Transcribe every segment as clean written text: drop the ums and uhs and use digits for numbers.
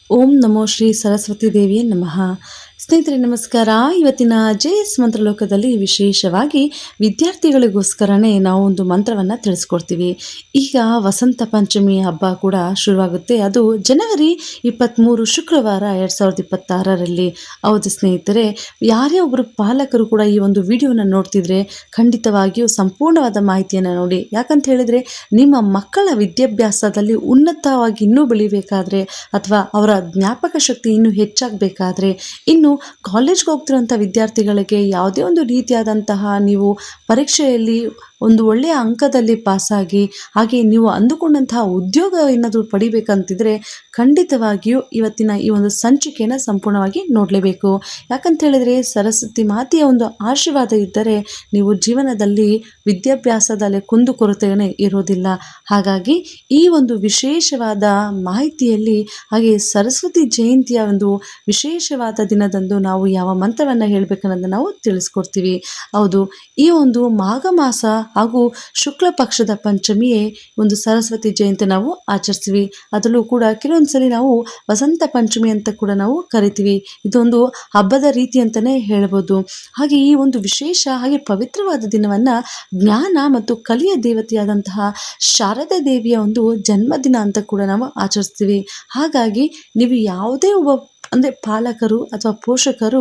ಓಂ ನಮೋ ಶ್ರೀ ಸರಸ್ವತಿ ದೇವಿಯೇ ನಮಃ. ಸ್ನೇಹಿತರೆ ನಮಸ್ಕಾರ. ಇವತ್ತಿನ ಜೆಎಸ್ ಮಂತ್ರಲೋಕದಲ್ಲಿ ವಿಶೇಷವಾಗಿ ವಿದ್ಯಾರ್ಥಿಗಳಿಗೋಸ್ಕರನೇ ನಾವು ಒಂದು ಮಂತ್ರವನ್ನು ತಿಳಿಸ್ಕೊಡ್ತೀವಿ. ಈಗ ವಸಂತ ಪಂಚಮಿ ಹಬ್ಬ ಕೂಡ ಶುರುವಾಗುತ್ತೆ. ಅದು ಜನವರಿ 23 ಶುಕ್ರವಾರ 2026ರಲ್ಲಿ. ಹೌದು ಸ್ನೇಹಿತರೆ, ಯಾರೇ ಒಬ್ಬರು ಪಾಲಕರು ಕೂಡ ಈ ಒಂದು ವಿಡಿಯೋನ ನೋಡ್ತಿದ್ರೆ ಖಂಡಿತವಾಗಿಯೂ ಸಂಪೂರ್ಣವಾದ ಮಾಹಿತಿಯನ್ನು ನೋಡಿ. ಯಾಕಂತ ಹೇಳಿದರೆ ನಿಮ್ಮ ಮಕ್ಕಳ ವಿದ್ಯಾಭ್ಯಾಸದಲ್ಲಿ ಉನ್ನತವಾಗಿ ಇನ್ನೂ ಬೆಳಿಬೇಕಾದ್ರೆ ಅಥವಾ ಅವರ ಜ್ಞಾಪಕ ಶಕ್ತಿ ಇನ್ನೂ ಹೆಚ್ಚಾಗಬೇಕಾದ್ರೆ, ಇನ್ನು ಕಾಲೇಜ್ಗೆ ಹೋಗ್ತಿರೋಂಥ ವಿದ್ಯಾರ್ಥಿಗಳಿಗೆ ಯಾವುದೇ ಒಂದು ರೀತಿಯಾದಂತಹ ನೀವು ಪರೀಕ್ಷೆಯಲ್ಲಿ ಒಂದು ಒಳ್ಳೆಯ ಅಂಕದಲ್ಲಿ ಪಾಸಾಗಿ ಹಾಗೆ ನೀವು ಅಂದುಕೊಂಡಂತಹ ಉದ್ಯೋಗ ಏನಾದರೂ ಪಡಿಬೇಕಂತಿದ್ರೆ ಖಂಡಿತವಾಗಿಯೂ ಇವತ್ತಿನ ಈ ಒಂದು ಸಂಚಿಕೆಯನ್ನು ಸಂಪೂರ್ಣವಾಗಿ ನೋಡಲೇಬೇಕು. ಯಾಕಂತ ಹೇಳಿದರೆ ಸರಸ್ವತಿ ಮಾತೆಯ ಒಂದು ಆಶೀರ್ವಾದ ಇದ್ದರೆ ನೀವು ಜೀವನದಲ್ಲಿ ವಿದ್ಯಾಭ್ಯಾಸದಲ್ಲಿ ಕುಂದುಕೊರತೆಯೇ ಇರೋದಿಲ್ಲ. ಹಾಗಾಗಿ ಈ ಒಂದು ವಿಶೇಷವಾದ ಮಾಹಿತಿಯಲ್ಲಿ ಹಾಗೆ ಸರಸ್ವತಿ ಜಯಂತಿಯ ಒಂದು ವಿಶೇಷವಾದ ದಿನದಂದು ನಾವು ಯಾವ ಮಂತ್ರವನ್ನು ಹೇಳಬೇಕನ್ನೋದನ್ನು ನಾವು ತಿಳಿಸ್ಕೊಡ್ತೀವಿ. ಹೌದು, ಈ ಒಂದು ಮಾಘ ಮಾಸ ಹಾಗೂ ಶುಕ್ಲ ಪಕ್ಷದ ಪಂಚಮಿಯೇ ಒಂದು ಸರಸ್ವತಿ ಜಯಂತಿ ನಾವು ಆಚರಿಸ್ತೀವಿ. ಅದರಲ್ಲೂ ಕೂಡ ಕೆಲವೊಂದ್ಸಲಿ ನಾವು ವಸಂತ ಪಂಚಮಿ ಅಂತ ಕೂಡ ನಾವು ಕರಿತೀವಿ. ಇದೊಂದು ಹಬ್ಬದ ರೀತಿ ಅಂತಲೇ ಹೇಳ್ಬೋದು. ಹಾಗೆ ಈ ಒಂದು ವಿಶೇಷ ಹಾಗೆ ಪವಿತ್ರವಾದ ದಿನವನ್ನು ಜ್ಞಾನ ಮತ್ತು ಕಲಿಯ ದೇವತೆಯಾದಂತಹ ಶಾರದಾ ದೇವಿಯ ಒಂದು ಜನ್ಮದಿನ ಅಂತ ಕೂಡ ನಾವು ಆಚರಿಸ್ತೀವಿ. ಹಾಗಾಗಿ ನೀವು ಯಾವುದೇ ಒಬ್ಬ ಅಂದರೆ ಪಾಲಕರು ಅಥವಾ ಪೋಷಕರು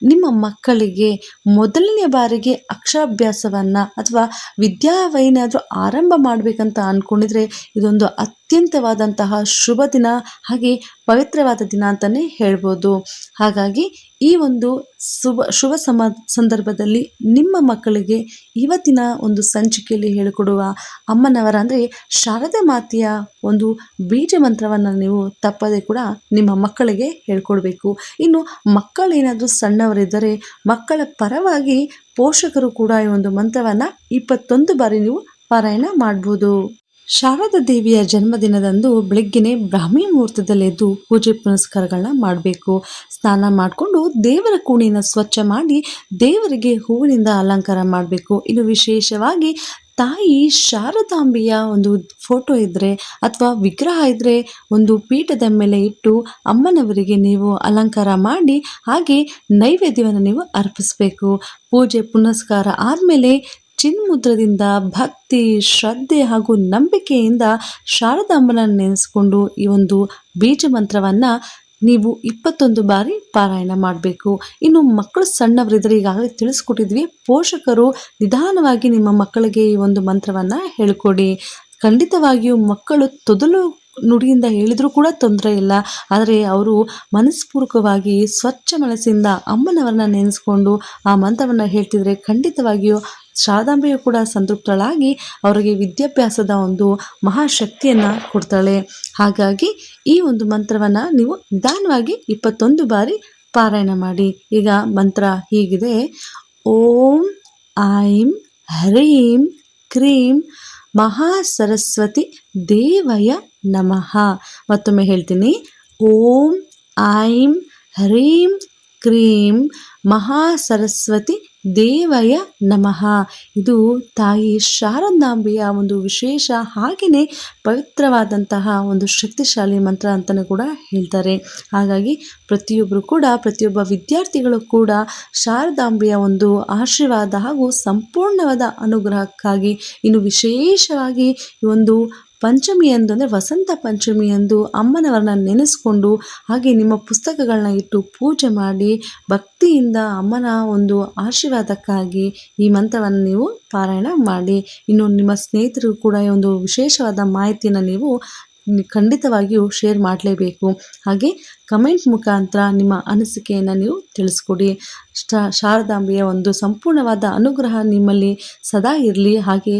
ನಿಮ್ಮ ಮಕ್ಕಳಿಗೆ ಮೊದಲನೇ ಬಾರಿಗೆ ಅಕ್ಷರಾಭ್ಯಾಸವನ್ನು ಅಥವಾ ವಿದ್ಯಾವೇನಾದರೂ ಆರಂಭ ಮಾಡಬೇಕಂತ ಅಂದ್ಕೊಂಡಿದ್ರೆ ಇದೊಂದು ಅತ್ಯಂತವಾದಂತಹ ಶುಭ ದಿನ ಹಾಗೆ ಪವಿತ್ರವಾದ ದಿನ ಅಂತಲೇ ಹೇಳ್ಬೋದು. ಹಾಗಾಗಿ ಈ ಒಂದು ಶುಭ ಸಂದರ್ಭದಲ್ಲಿ ನಿಮ್ಮ ಮಕ್ಕಳಿಗೆ ಇವತ್ತಿನ ಒಂದು ಸಂಚಿಕೆಯಲ್ಲಿ ಹೇಳಿಕೊಡುವ ಅಮ್ಮನವರ ಅಂದರೆ ಶಾರದಾ ಮಾತೆಯ ಒಂದು ಬೀಜ ಮಂತ್ರವನ್ನು ನೀವು ತಪ್ಪದೆ ಕೂಡ ನಿಮ್ಮ ಮಕ್ಕಳಿಗೆ ಹೇಳ್ಕೊಡ್ಬೇಕು. ಇನ್ನು ಮಕ್ಕಳೇನಾದರೂ ಸಣ್ಣವರಿದ್ದರೆ ಮಕ್ಕಳ ಪರವಾಗಿ ಪೋಷಕರು ಕೂಡ ಈ ಒಂದು ಮಂತ್ರವನ್ನು 21 ಬಾರಿ ನೀವು ಪಾರಾಯಣ ಮಾಡ್ಬೋದು. ಶಾರದಾ ದೇವಿಯ ಜನ್ಮದಿನದಂದು ಬೆಳಗ್ಗೆನೆ ಬ್ರಾಹ್ಮಿ ಮುಹೂರ್ತದಲ್ಲೆದ್ದು ಪೂಜೆ ಪುನಸ್ಕಾರಗಳನ್ನ ಮಾಡಬೇಕು. ಸ್ನಾನ ಮಾಡಿಕೊಂಡು ದೇವರ ಕೋಣೆಯನ್ನು ಸ್ವಚ್ಛ ಮಾಡಿ ದೇವರಿಗೆ ಹೂವಿನಿಂದ ಅಲಂಕಾರ ಮಾಡಬೇಕು. ಇನ್ನು ವಿಶೇಷವಾಗಿ ತಾಯಿ ಶಾರದಾಂಬೆಯ ಒಂದು ಫೋಟೋ ಇದ್ದರೆ ಅಥವಾ ವಿಗ್ರಹ ಇದ್ದರೆ ಒಂದು ಪೀಠದ ಮೇಲೆ ಇಟ್ಟು ಅಮ್ಮನವರಿಗೆ ನೀವು ಅಲಂಕಾರ ಮಾಡಿ ಹಾಗೆ ನೈವೇದ್ಯವನ್ನು ನೀವು ಅರ್ಪಿಸಬೇಕು. ಪೂಜೆ ಪುನಸ್ಕಾರ ಆದಮೇಲೆ ಚಿನ್ಮುದ್ರದಿಂದ ಭಕ್ತಿ ಶ್ರದ್ಧೆ ಹಾಗೂ ನಂಬಿಕೆಯಿಂದ ಶಾರದಾಂಬನ ನೆನೆಸ್ಕೊಂಡು ಈ ಒಂದು ಬೀಜ ಮಂತ್ರವನ್ನು ನೀವು 21 ಬಾರಿ ಪಾರಾಯಣ ಮಾಡಬೇಕು. ಇನ್ನು ಮಕ್ಕಳು ಸಣ್ಣವರಿದ್ದರೆ ಈಗಾಗಲೇ ತಿಳಿಸ್ಕೊಟ್ಟಿದ್ವಿ, ಪೋಷಕರು ನಿಧಾನವಾಗಿ ನಿಮ್ಮ ಮಕ್ಕಳಿಗೆ ಈ ಒಂದು ಮಂತ್ರವನ್ನು ಹೇಳ್ಕೊಡಿ. ಖಂಡಿತವಾಗಿಯೂ ಮಕ್ಕಳು ತೊದಲು ನುಡಿಯಿಂದ ಹೇಳಿದರೂ ಕೂಡ ತೊಂದರೆ ಇಲ್ಲ. ಆದರೆ ಅವರು ಮನಸ್ಪೂರ್ವಕವಾಗಿ ಸ್ವಚ್ಛ ಮನಸ್ಸಿಂದ ಅಮ್ಮನವರನ್ನ ನೆನೆಸ್ಕೊಂಡು ಆ ಮಂತ್ರವನ್ನು ಹೇಳ್ತಿದ್ರೆ ಖಂಡಿತವಾಗಿಯೂ ಶಾರದಾಂಬೆಯು ಕೂಡ ಸಂತೃಪ್ತಳಾಗಿ ಅವರಿಗೆ ವಿದ್ಯಾಭ್ಯಾಸದ ಒಂದು ಮಹಾಶಕ್ತಿಯನ್ನು ಕೊಡ್ತಾಳೆ. ಹಾಗಾಗಿ ಈ ಒಂದು ಮಂತ್ರವನ್ನು ನೀವು ನಿಧಾನವಾಗಿ 21 ಬಾರಿ ಪಾರಾಯಣ ಮಾಡಿ. ಈಗ ಮಂತ್ರ ಹೀಗಿದೆ: ಓಂ ಐಂ ಹ್ರೀಂ ಕ್ರೀಂ ಮಹಾಸರಸ್ವತಿ ದೇವಯ ನಮಃ. ಮತ್ತೊಮ್ಮೆ ಹೇಳ್ತೀನಿ: ಓಂ ಐಂ ಹ್ರೀಂ ಕ್ರೀಂ ಮಹಾಸರಸ್ವತಿ ದೇವಯ ನಮಃ. ಇದು ತಾಯಿ ಶಾರದಾಂಬೆಯ ಒಂದು ವಿಶೇಷ ಹಾಗೆಯೇ ಪವಿತ್ರವಾದಂತಹ ಒಂದು ಶಕ್ತಿಶಾಲಿ ಮಂತ್ರ ಅಂತಲೂ ಕೂಡ ಹೇಳ್ತಾರೆ. ಹಾಗಾಗಿ ಪ್ರತಿಯೊಬ್ಬ ವಿದ್ಯಾರ್ಥಿಗಳು ಕೂಡ ಶಾರದಾಂಬೆಯ ಒಂದು ಆಶೀರ್ವಾದ ಹಾಗೂ ಸಂಪೂರ್ಣವಾದ ಅನುಗ್ರಹಕ್ಕಾಗಿ ಇನ್ನು ವಿಶೇಷವಾಗಿ ಈ ಒಂದು ಪಂಚಮಿಯಂದು ಅಂದರೆ ವಸಂತ ಪಂಚಮಿಯಂದು ಅಮ್ಮನವರನ್ನ ನೆನೆಸ್ಕೊಂಡು ಹಾಗೆ ನಿಮ್ಮ ಪುಸ್ತಕಗಳನ್ನ ಇಟ್ಟು ಪೂಜೆ ಮಾಡಿ ಭಕ್ತಿಯಿಂದ ಅಮ್ಮನ ಒಂದು ಆಶೀರ್ವಾದಕ್ಕಾಗಿ ಈ ಮಂತ್ರವನ್ನು ನೀವು ಪಾರಾಯಣ ಮಾಡಿ. ಇನ್ನು ನಿಮ್ಮ ಸ್ನೇಹಿತರು ಕೂಡ ಈ ಒಂದು ವಿಶೇಷವಾದ ಮಾಹಿತಿಯನ್ನು ನೀವು ಖಂಡಿತವಾಗಿಯೂ ಶೇರ್ ಮಾಡಲೇಬೇಕು. ಹಾಗೆ ಕಮೆಂಟ್ ಮುಖಾಂತರ ನಿಮ್ಮ ಅನಿಸಿಕೆಯನ್ನು ನೀವು ತಿಳಿಸ್ಕೊಡಿ. ಶಾರದಾಂಬೆಯ ಒಂದು ಸಂಪೂರ್ಣವಾದ ಅನುಗ್ರಹ ನಿಮ್ಮಲ್ಲಿ ಸದಾ ಇರಲಿ, ಹಾಗೆ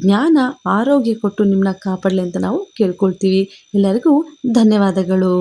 ಜ್ಞಾನ ಆರೋಗ್ಯ ಕೊಟ್ಟು ನಿಮ್ಮನ್ನ ಕಾಪಾಡಲಿ ಅಂತ ನಾವು ಕೇಳ್ಕೊಳ್ತೀವಿ. ಎಲ್ಲರಿಗೂ ಧನ್ಯವಾದಗಳು.